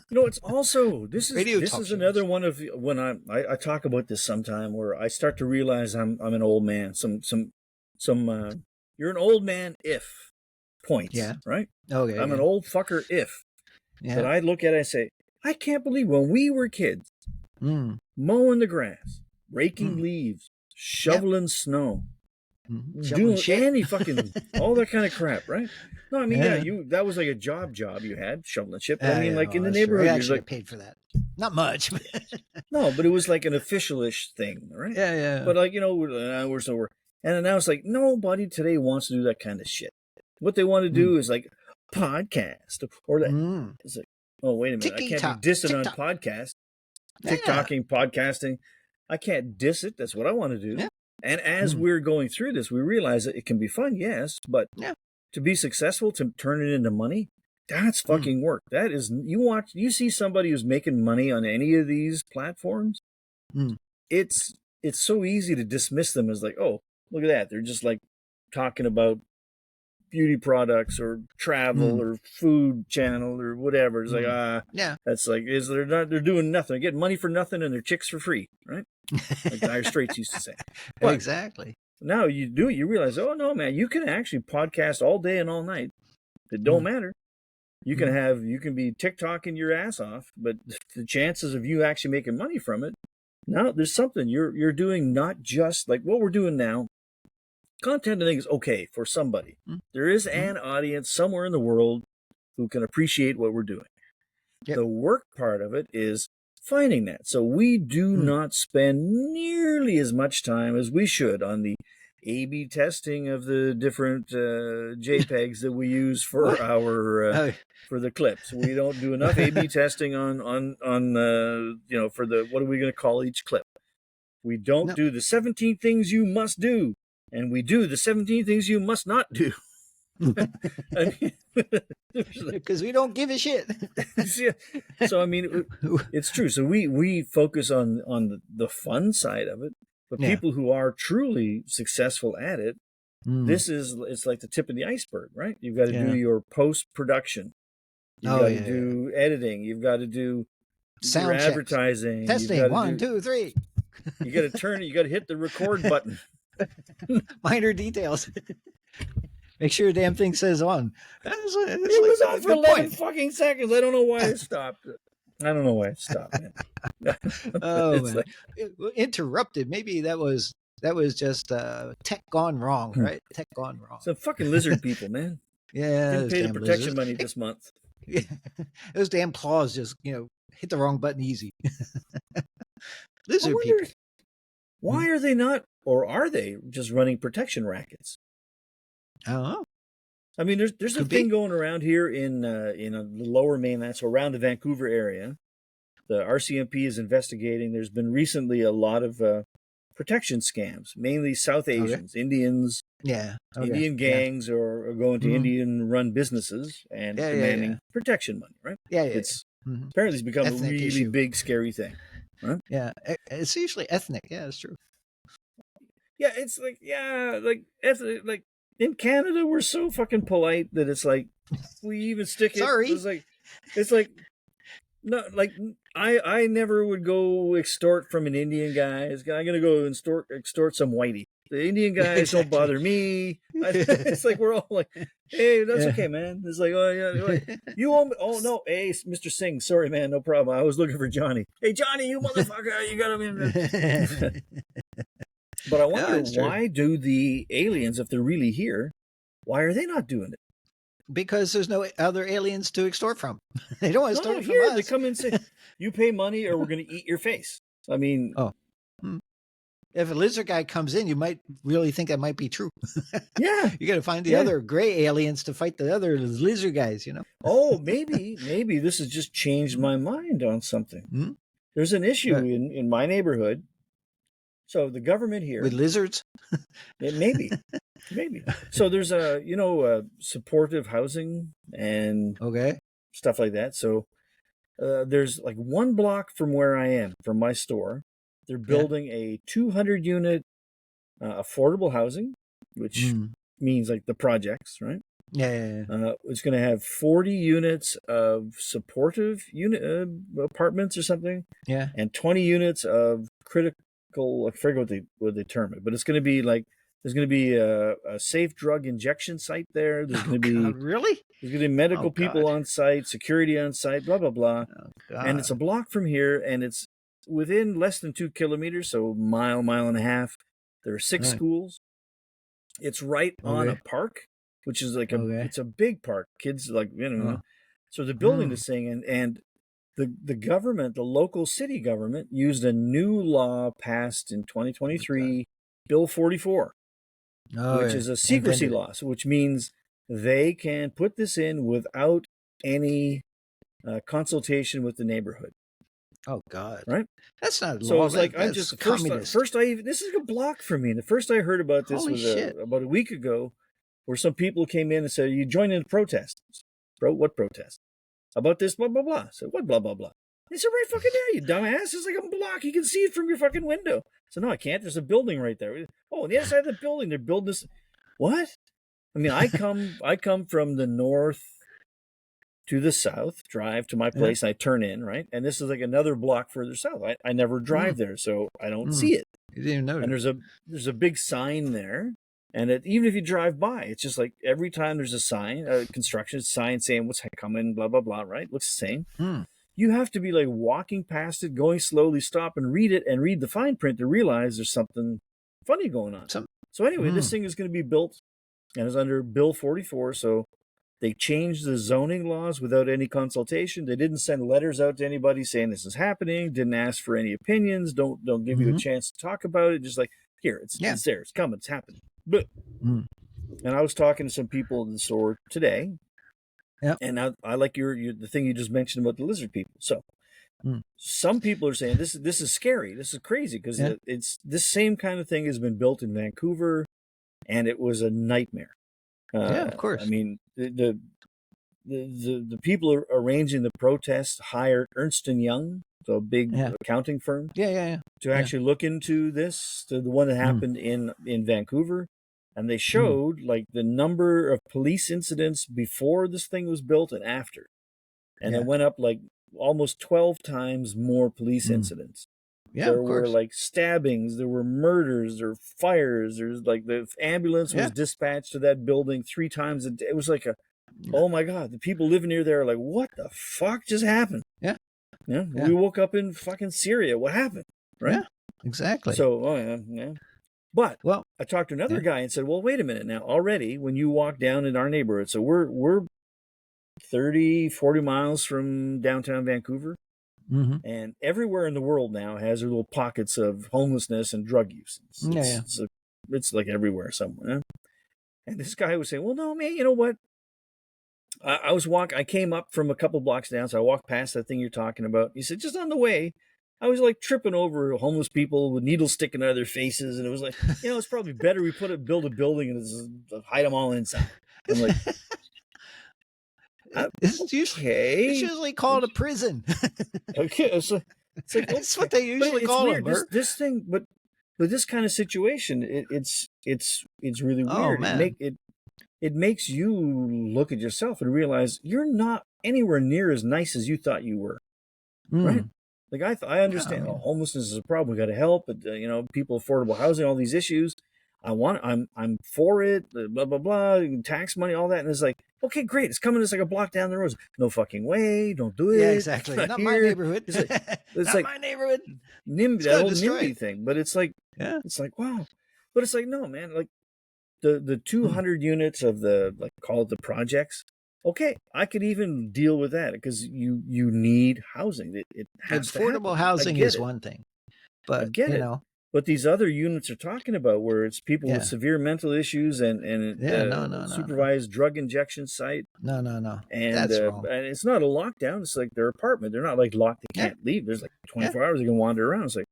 It's also this is another one of when I talk about this sometime where I start to realize I'm an old man. You're an old man if points. Yeah. Right. Okay. I'm an old fucker if. Yeah. But I look at it and say, I can't believe when we were kids, mowing the grass, raking leaves, shoveling snow, doing any fucking all that kind of crap, right? No, I mean, that was like a job you had, shoveling shit. But I mean, like in the neighborhood, you actually paid for that. Not much. No, but it was like an official-ish thing, right? Yeah. But like, and now it's like nobody today wants to do that kind of shit. What they want to do is like podcast or that. It's like, oh, wait a minute, I can't be dissing on podcast, TikToking, podcasting. I can't diss it. That's what I want to do. Yeah. And as we're going through this, we realize that it can be fun, yes, but to be successful, to turn it into money, that's fucking work. That is, you see somebody who's making money on any of these platforms, it's so easy to dismiss them as like, oh, look at that. They're just like talking about beauty products or travel or food channel or whatever. It's like, that's like, they're doing nothing. They're getting money for nothing and they're chicks for free, right? Like Dire Straits used to say. But exactly. Now you do it, you realize, oh no, man, you can actually podcast all day and all night. It don't matter. You can be TikToking your ass off, but the chances of you actually making money from it, now there's something you're doing, not just like what we're doing now. Content, I think, is okay for somebody. There is an audience somewhere in the world who can appreciate what we're doing. Yep. The work part of it is finding that. So we do not spend nearly as much time as we should on the A/B testing of the different JPEGs that we use for our for the clips. We don't do enough A/B testing on for the, what are we going to call each clip? We don't do the 17 things you must do, and we do the 17 things you must not do. Because we don't give a shit. So I mean, it's true. So we focus on the fun side of it, but people who are truly successful at it, it's like the tip of the iceberg, right? You've got to do your post production, you've got to do editing, you've got to do sound advertising, testing. 1, 2, 3. You got to turn it. You got to hit the record button. Minor details. Make sure the damn thing says on. It was on for 11 fucking seconds. I don't know why it stopped. Man. Man. Interrupted. Maybe that was just tech gone wrong, right? Tech gone wrong. Some fucking lizard people, man. Yeah. Didn't pay the protection money this month. Yeah. Those damn claws just, hit the wrong button easy. Lizard people. Why are they not, or are they just running protection rackets? I don't know. I mean, there's a thing going around here in the lower mainland, so around the Vancouver area. The RCMP is investigating. There's been recently a lot of protection scams, mainly South Asians, Indians. Indian gangs are going to Indian-run businesses and demanding protection money, right? It's apparently it's become ethnic a really big, scary thing. Right? Yeah, it's usually ethnic. Yeah, it's true. Yeah, it's like ethnic, like. In Canada, we're so fucking polite that it's like we even stick it. Sorry. It's like no, like I never would go extort from an Indian guy. I'm gonna go extort some whitey. The Indian guys don't bother me. It's like we're all like, hey, that's okay, man. It's like, oh yeah, you owe me. Oh no, hey, Mr. Singh, sorry, man, no problem. I was looking for Johnny. Hey, Johnny, you motherfucker, you got him in. But I wonder, why do the aliens, if they're really here, why are they not doing it? Because there's no other aliens to extort from. They don't want to extort from us. They come in and say, you pay money or we're going to eat your face. I mean... If a lizard guy comes in, you might really think that might be true. Yeah. You got to find the other gray aliens to fight the other lizard guys, Oh, maybe this has just changed my mind on something. There's an issue in my neighborhood. So the government here with lizards, maybe. So there's supportive housing and stuff like that. So there's like 1 block from where I am, from my store, they're building a 200 unit affordable housing, which means like the projects, right? It's going to have 40 units of supportive apartments or something. Yeah. And 20 units of critical, I forget what they term it, but it's going to be like, there's going to be a safe drug injection site there. There's going to be really? There's going to be medical people on site, security on site, blah, blah, blah. And it's a block from here, and it's within less than 2 kilometers, so mile and a half. There are 6 schools. It's right on a park, which is like it's a big park. Kids so they're building this thing, and the government, the local city government, used a new law passed in 2023, Bill 44, which is a secrecy law, which means they can put this in without any consultation with the neighborhood. Oh God! Right? That's not so. Law. It's like I'm just this is a block for me. The first I heard about this was about a week ago, where some people came in and said, "You joined in the protest, bro? What protest? About this blah blah blah." I said, "What blah blah blah?" They said, "Right fucking there, you dumbass! It's like a block. You can see it from your fucking window." So no, I can't. There's a building right there. Oh, on the other side of the building, they're building this. What? I mean, I come from the north to the south, drive to my place, and I turn in, right? And this is like another block further south. I never drive there, so I don't see it. You didn't know. And there's a big sign there, and even if you drive by, it's just like every time there's a sign, a construction sign saying what's coming, blah blah blah, right? Looks the same. You have to be like walking past it, going slowly, stop and read it, and read the fine print to realize there's something funny going on. So anyway, this thing is going to be built, and it's under Bill 44. So they changed the zoning laws without any consultation. They didn't send letters out to anybody saying this is happening. Didn't ask for any opinions. Don't give you a chance to talk about it. Just like, here, it's there. It's coming. It's happening. But and I was talking to some people in the store today. Yeah. And I like the thing you just mentioned about the lizard people. So some people are saying this is scary. This is crazy because it's this same kind of thing has been built in Vancouver, and it was a nightmare. Of course. I mean, the people arranging the protests hired Ernst & Young, so a big accounting firm, to actually look into this, the one that happened in Vancouver, and they showed like the number of police incidents before this thing was built and after, and it went up like almost 12 times more police incidents. There were like stabbings, there were murders, there were fires, there's like the ambulance was dispatched to that building 3 times a day. It was like oh my God, the people living near there are like, what the fuck just happened? We woke up in fucking Syria. What happened? Right? Yeah, exactly. So, But I talked to another guy and said, well, wait a minute now. Already, when you walk down in our neighborhood, so we're 30, 40 miles from downtown Vancouver. And everywhere in the world now has their little pockets of homelessness and drug use. It's like everywhere somewhere. And this guy was saying, well, no, man, you know what? I came up from a couple blocks down, so I walked past that thing you're talking about. He said, just on the way, I was like tripping over homeless people with needles sticking out of their faces. And it was like, it's probably better we build a building and hide them all inside. I'm like, it's usually called a prison. Okay, it's like that's what they usually call it. This thing, but this kind of situation, it's really weird. Man. It makes you look at yourself and realize you're not anywhere near as nice as you thought you were, right? Like I understand homelessness is a problem. We got to help, but people, affordable housing, all these issues. I'm for it, blah, blah, blah, tax money, all that. And it's like, okay, great. It's coming. It's like a block down the road. No fucking way. Don't do it. Yeah, exactly. Not my neighborhood. It's not like my neighborhood. That old NIMBY thing. But it's like, it's like, wow. But it's like, no, man, like the 200 units of call it the projects. Okay, I could even deal with that because you need housing. It has affordable housing is one thing. But, I get it. But these other units are talking about where it's people with severe mental issues and supervised drug injection site. No. And that's wrong. And it's not a lockdown. It's like their apartment. They're not like locked. They can't leave. There's like 24 hours they can wander around. It's like,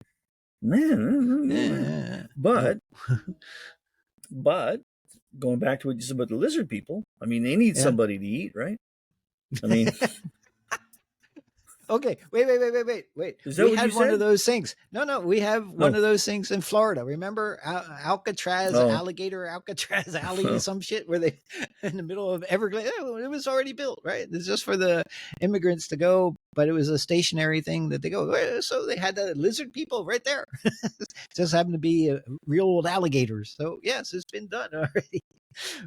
man. But going back to what you said about the lizard people, I mean, they need somebody to eat, right? I mean, Okay, wait. Is that we what had you one said? of those things. No, we have one of those things in Florida. Remember Alcatraz, alligator, Alcatraz alley, some shit where they in the middle of Everglades. It was already built, right? It's just for the immigrants to go, but it was a stationary thing that they go. So they had the lizard people right there. Just happened to be real old alligators. So yes, it's been done already.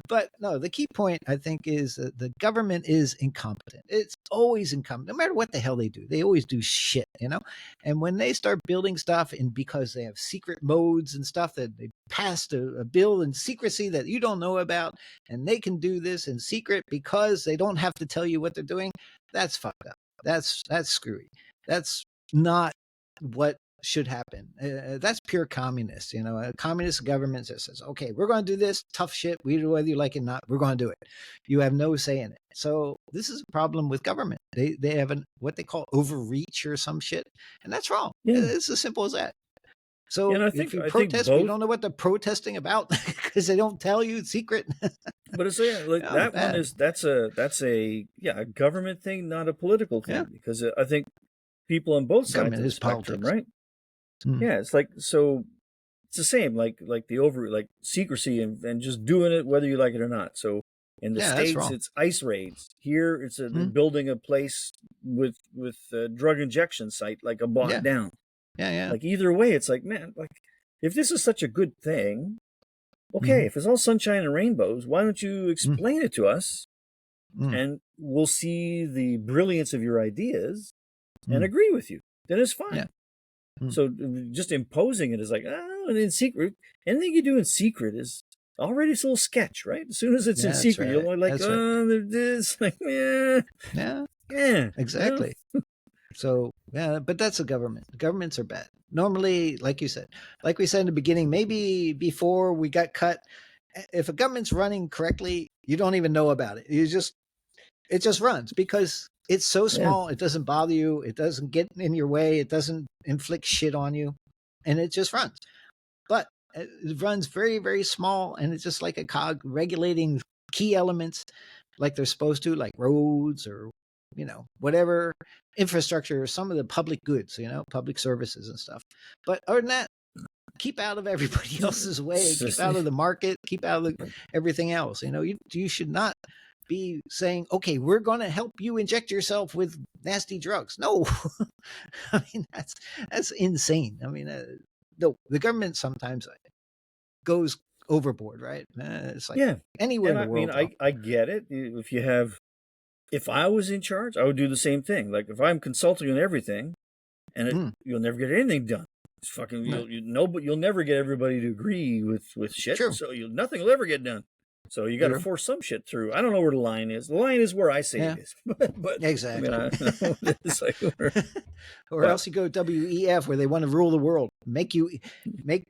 But no, the key point, I think, is that the government is incompetent. It's always incompetent, no matter what the hell they do. They always do shit, you know? And when they start building stuff, and because they have secret modes and stuff that they passed a bill in secrecy that you don't know about, and they can do this in secret because they don't have to tell you what they're doing, that's fucked up. That's screwy. That's not what should happen. That's pure communist. You know, a communist government that says, okay, we're going to do this tough shit. Whether you like it or not, we're going to do it. You have no say in it. So this is a problem with government. They have what they call overreach or some shit. And that's wrong. Yeah. It's as simple as that. So if you protest, we don't know what they're protesting about because they don't tell you. It's secret. But it's like that one is that's a government thing, not a political thing. Because I think people on both sides of the spectrum, right? Yeah, it's like, so it's the same, like the secrecy and just doing it whether you like it or not. So in the States, it's ICE raids. Here, it's building a place with a drug injection site, like a block down. Yeah. Like either way, it's like, man, like if this is such a good thing, okay, if it's all sunshine and rainbows, why don't you explain it to us, and we'll see the brilliance of your ideas and agree with you. Then it's fine. Yeah. So just imposing it is like, and in secret, anything you do in secret is already a little sketch, right? As soon as it's in secret, you're only like, this, like, yeah, exactly. So, but that's the government. Governments are bad. Normally, like you said, like we said in the beginning, maybe before we got cut, if a government's running correctly, you don't even know about it. It just runs because it's so small, it doesn't bother you. It doesn't get in your way. It doesn't inflict shit on you. And it just runs. But it runs very, very small. And it's just like a cog regulating key elements like they're supposed to, like roads or, whatever infrastructure or some of the public goods, public services and stuff. But other than that, keep out of everybody else's way. Keep out of the market. Keep out of everything else. You should not be saying, okay, we're going to help you inject yourself with nasty drugs. No, I mean, that's insane. I mean, no, the government sometimes goes overboard, right? It's like anywhere in the world. I mean, I get it. If I was in charge, I would do the same thing. Like if I'm consulting on everything and you'll never get anything done. It's fucking, you'll never get everybody to agree with shit. True. So nothing will ever get done. So you got to force some shit through. I don't know where the line is. The line is where I say it is. but exactly. I mean, it's like, or else you go WEF where they want to rule the world,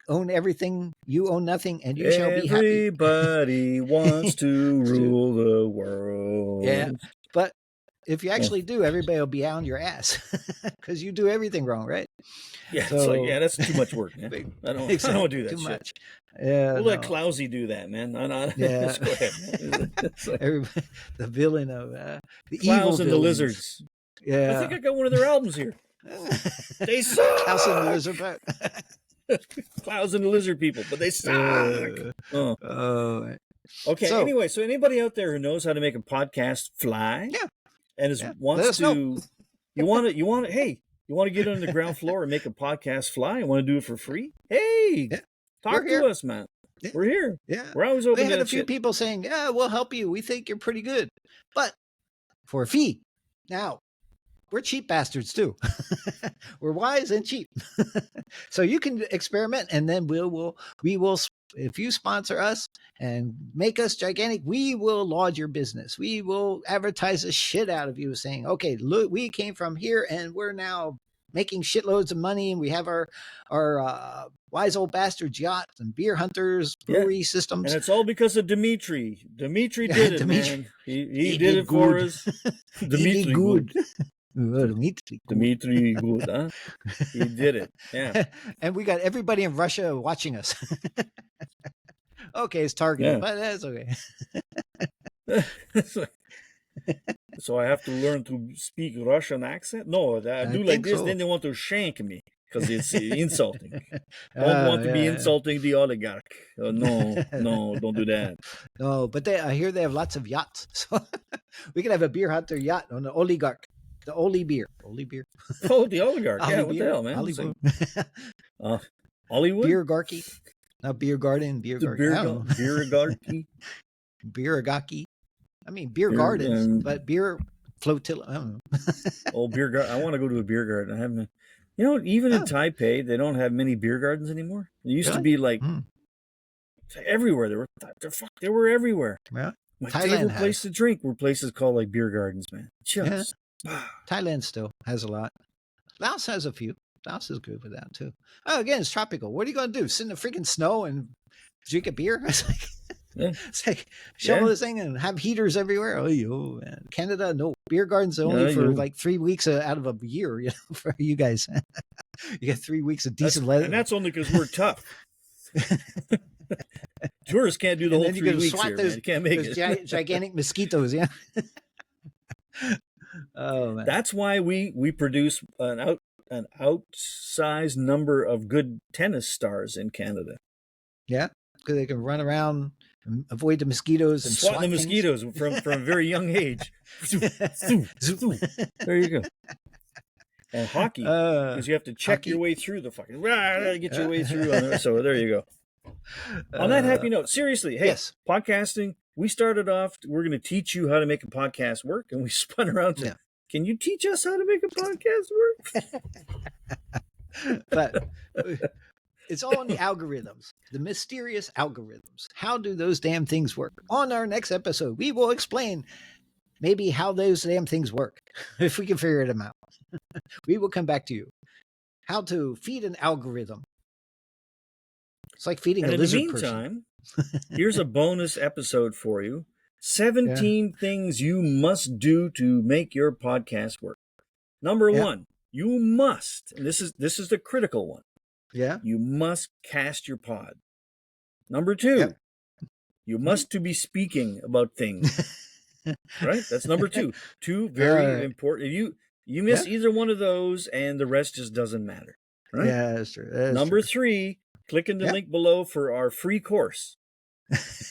own everything, you own nothing, and you shall be happy. Everybody wants to rule the world. Yeah, but if you actually do, everybody will be on your ass because you do everything wrong, right? Yeah, so, it's like, that's too much work. Man. I don't want to do that too shit. Much. Yeah, we'll let Clousey do that, man. Yeah. Let's go ahead. Everybody, the villain of the Klaus evil and the Lizards. Yeah, I think I got one of their albums here. They suck. Klaus and the Lizard. Klaus and the Lizard people, but they suck. Okay. So, anyway, so anybody out there who knows how to make a podcast fly, and wants to, you want to, hey, you want to get on the ground floor and make a podcast fly and want to do it for free? Hey, talk to us, man. Yeah. We're here. Yeah. We're always open. We had a few people saying, yeah, we'll help you. We think you're pretty good, but for a fee. Now, we're cheap bastards too. We're wise and cheap. So you can experiment, and then we will, if you sponsor us and make us gigantic, we will laud your business. We will advertise the shit out of you saying, okay, look, we came from here and we're now making shitloads of money, and we have our wise old bastards yachts and beer hunters brewery systems, and it's all because of Dimitri. Dimitri did it, man. He did it for us. Dimitri good. Dimitri good, huh? He did it. Yeah. And we got everybody in Russia watching us. Okay, it's targeted, but that's okay. So I have to learn to speak Russian accent? No, I do like this, so. Then they want to shank me because it's insulting. Don't want to be insulting the oligarch. No, don't do that. No, but I hear they have lots of yachts. So we could have a beer hunter yacht on the oligarch. The Oli beer. Oli beer. Oh, the oligarch. Yeah, what the hell, man? Hollywood. Hollywood? Beer Garky. Not beer garden, beer garden. Beer garden. Beeragaki. I mean, beer gardens, but beer flotilla. I don't know. Oh, beer garden. I want to go to a beer garden. I haven't. You know, even in Taipei, they don't have many beer gardens anymore. It used to be like everywhere. They were everywhere. Yeah. My favorite place to drink were places called like beer gardens, man. Thailand still has a lot. Laos has a few. Laos is good with that too. Oh, again, it's tropical. What are you going to do? Sit in the freaking snow and drink a beer? It's like shovel this thing and have heaters everywhere. Oh, man. Canada, no beer gardens only for like 3 weeks out of a year. You know, for you guys, you get 3 weeks of decent weather, and that's only because we're tough. Tourists can't do the whole 3 weeks here. Man. You can't make it. Gigantic mosquitoes. Yeah. Oh man. That's why we produce an outsized number of good tennis stars in Canada. Yeah, because they can run around and avoid the mosquitoes and swat the mosquitoes from a very young age. There you go. And hockey, because you have to check your way through the fucking get your way through. So there you go. On that happy note, seriously, hey, podcasting. We started off. We're going to teach you how to make a podcast work, and we spun around to. Can you teach us how to make a podcast work? But it's all in the algorithms, the mysterious algorithms. How do those damn things work? On our next episode, we will explain maybe how those damn things work, if we can figure them out. We will come back to you. How to feed an algorithm. It's like feeding a lizard person. In the meantime, here's a bonus episode for you. 17 things you must do to make your podcast work. Number 1, you must, and this is the critical one. Yeah. You must cast your pod. Number 2, you must to be speaking about things. Right? That's number 2. 2 very important. If you miss either one of those, and the rest just doesn't matter. Right? Yeah, that's true. Number 3, click in the link below for our free course.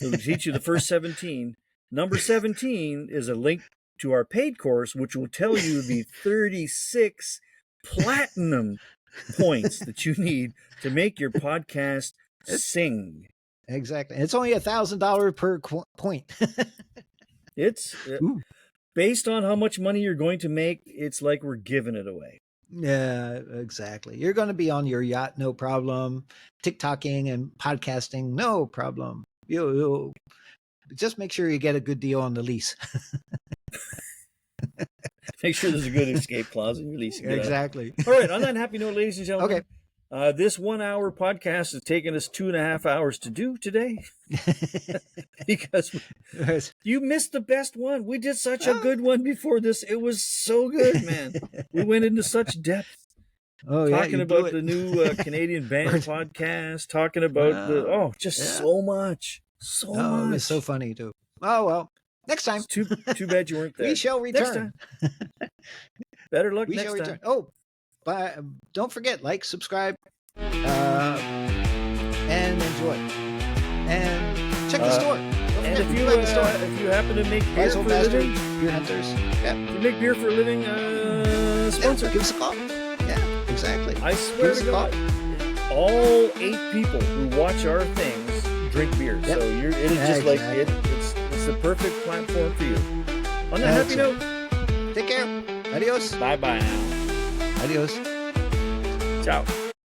It'll teach you the first 17. Number 17 is a link to our paid course, which will tell you the 36 platinum points that you need to make your podcast sing. Exactly. It's only $1,000 per point. It's based on how much money you're going to make. It's like we're giving it away. Yeah, exactly. You're going to be on your yacht, no problem. TikToking and podcasting, no problem. You just make sure you get a good deal on the lease. Make sure there's a good escape clause in your lease. Exactly. All right. On that happy note, ladies and gentlemen. Okay. This 1 hour podcast has taken us 2.5 hours to do today. Because you missed the best one. We did such a good one before this. It was so good, man. We went into such depth. Talking about the new Canadian band podcast, talking about so much. So much. It's so funny too. Oh well. Next time. It's too bad you weren't there. We shall return. Better luck next time. Oh, but don't forget, like, subscribe, and enjoy. And check the store. And if you happen to make beer for a living, beer hunters. Yeah. If you make beer for a living, sponsor. Give us a call. Yeah, exactly. I swear to God, all 8 people who watch our things drink beer. Yep. So it is just like it's the perfect platform for you. On that happy note, take care. Adios. Bye now. Adios. Ciao.